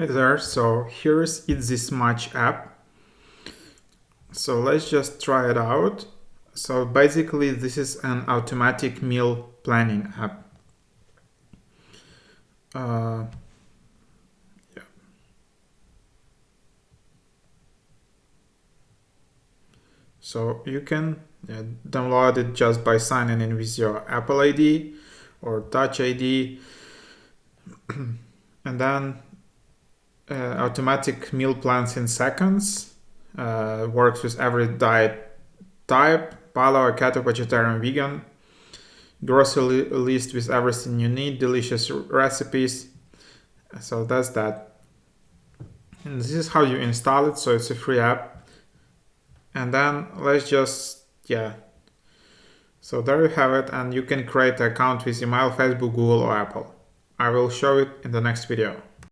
Hey there, so here's Eat This Much app. So let's just try it out. So basically this is an automatic meal planning app. Yeah. So you can download it just by signing in with your Apple ID or Touch ID, and then automatic meal plans in seconds. Works with every diet type: paleo, keto, vegetarian, vegan. Grocery list with everything you need, delicious recipes. So that's that. And this is how you install it. So it's a free app. And then let's just, So there you have it. And you can create an account with email, Facebook, Google, or Apple. I will show it in the next video.